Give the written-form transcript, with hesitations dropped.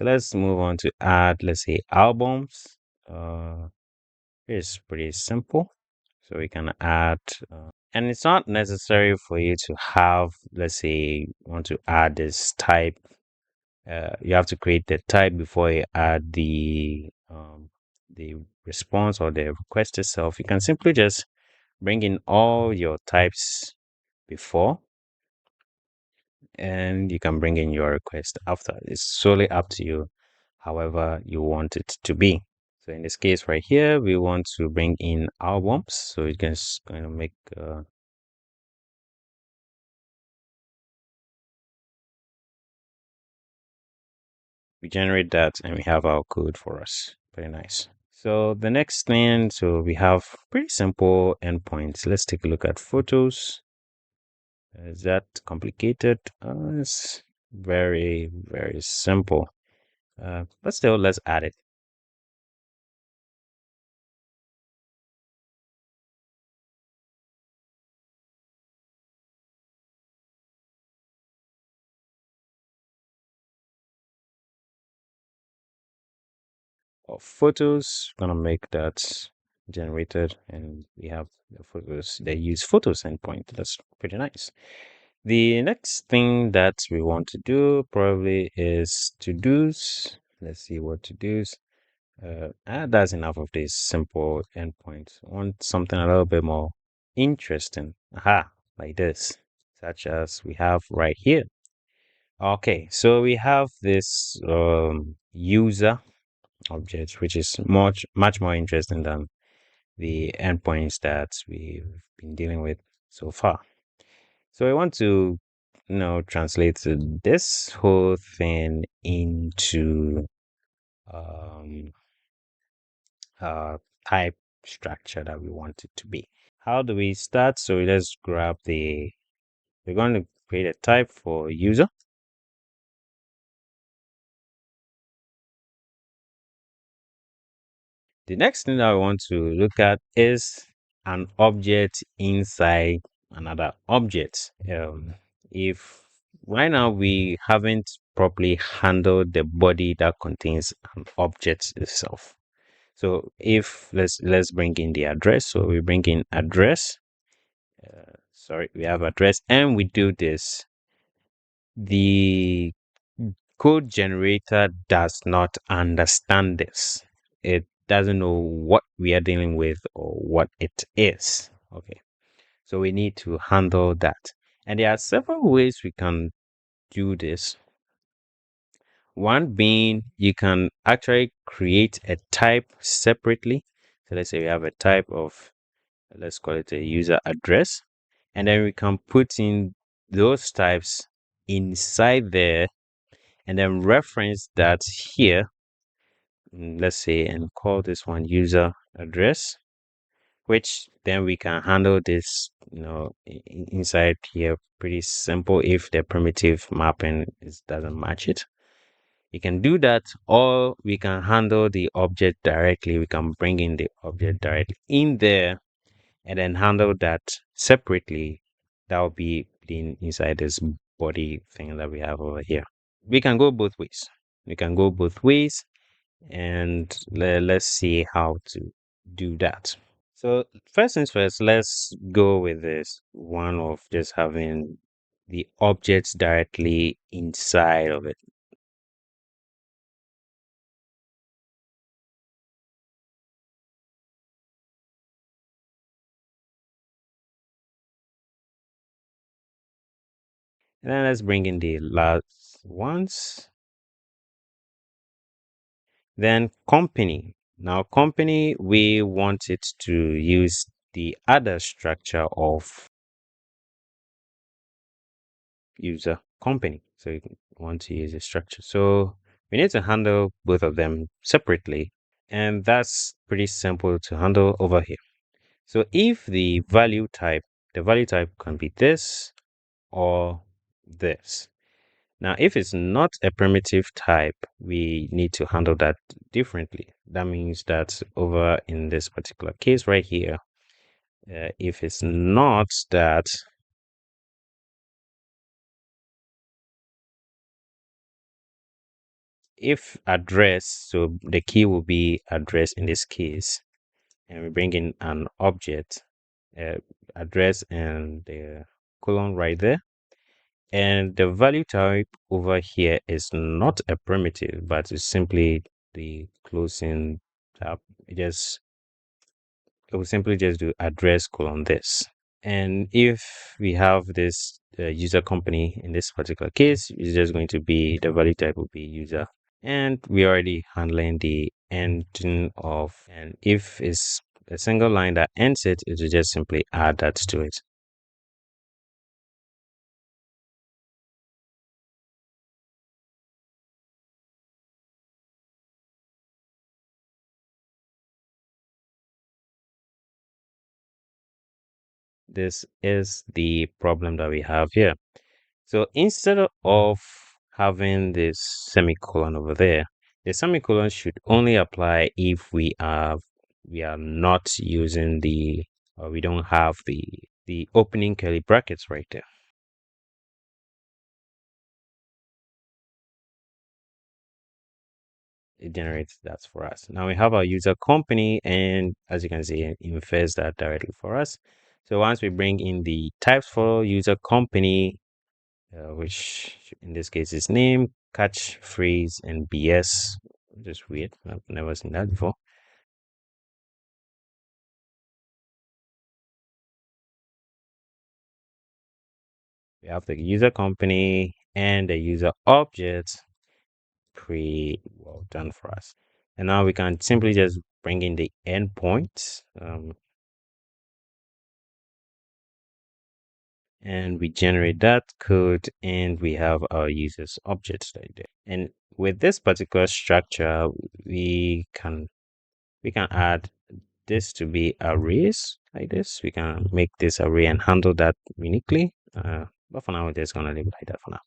So let's move on to add, let's say, albums. Uh, it's pretty simple. So we can add, and it's not necessary for you to have, let's say, want to add this type. You have to create the type before you add the response or the request itself. You can simply just bring in all your types before, and you can bring in your request after. It's solely up to you, however you want it to be. So in this case right here, we want to bring in albums. So you can just kind of make we generate that and we have our code for us. Very nice. So the next thing, so we have pretty simple endpoints. Let's take a look at photos. Is that complicated? It's very, very simple. But still, let's add it. Of photos, gonna make that generated, and we have the photos. They use photos endpoint. That's pretty nice. The next thing that we want to do probably is to do's. Let's see what to do's. That's enough of this simple endpoint. I want something a little bit more interesting. Aha, like this, such as we have right here. Okay, so we have this user object, which is much more interesting than the endpoints that we've been dealing with so far. So I want to, translate this whole thing into um, a type structure that we want it to be. How do we start? So let's grab we're going to create a type for user. The next thing that I want to look at is an object inside another object. If right now we haven't properly handled the body that contains an object itself. So if let's bring in the address. So we bring in address. Sorry, we have address, and we do this. The code generator does not understand this. It doesn't know what we are dealing with or what it is. Okay. So we need to handle that. And there are several ways we can do this. One being you can actually create a type separately. So let's say we have a type of, let's call it a user address. And then we can put in those types inside there and then reference that here. Let's say, and call this one user address, which then we can handle this, inside here pretty simple if the primitive mapping doesn't match it. You can do that, or we can handle the object directly. We can bring in the object directly in there and then handle that separately. That will be inside this body thing that we have over here. We can go both ways. We can go both ways, and let's see how to do that. So first things first, let's go with this one of just having the objects directly inside of it. And then let's bring in the last ones. Then company. Now company, we want it to use the other structure of user company. So you want to use a structure. So we need to handle both of them separately. And that's pretty simple to handle over here. So if the value type can be this or this. Now, if it's not a primitive type, we need to handle that differently. That means that over in this particular case right here, if it's not that, if address, so the key will be address in this case, and we bring in an object, uh, address and the colon right there. And the value type over here is not a primitive, but it's simply the closing tab. It will simply just do address colon this. And if we have this user company in this particular case, it's just going to be the value type will be user. And we're already handling the ending of, and if it's a single line that ends it, it will just simply add that to it. This is the problem that we have here. So instead of having this semicolon over there, the semicolon should only apply if we are not using the, or we don't have the opening curly brackets right there. It generates that for us. Now we have our user company, and as you can see, it infers that directly for us. So once we bring in the types for user company, which in this case is name, catchphrase, and BS, which is weird. I've never seen that before. We have the user company and the user object pretty well done for us. And now we can simply just bring in the endpoint. And we generate that code, and we have our users objects right there. And with this particular structure, we can add this to be arrays like this. We can make this array and handle that uniquely. But for now, we're just gonna leave it like that for now.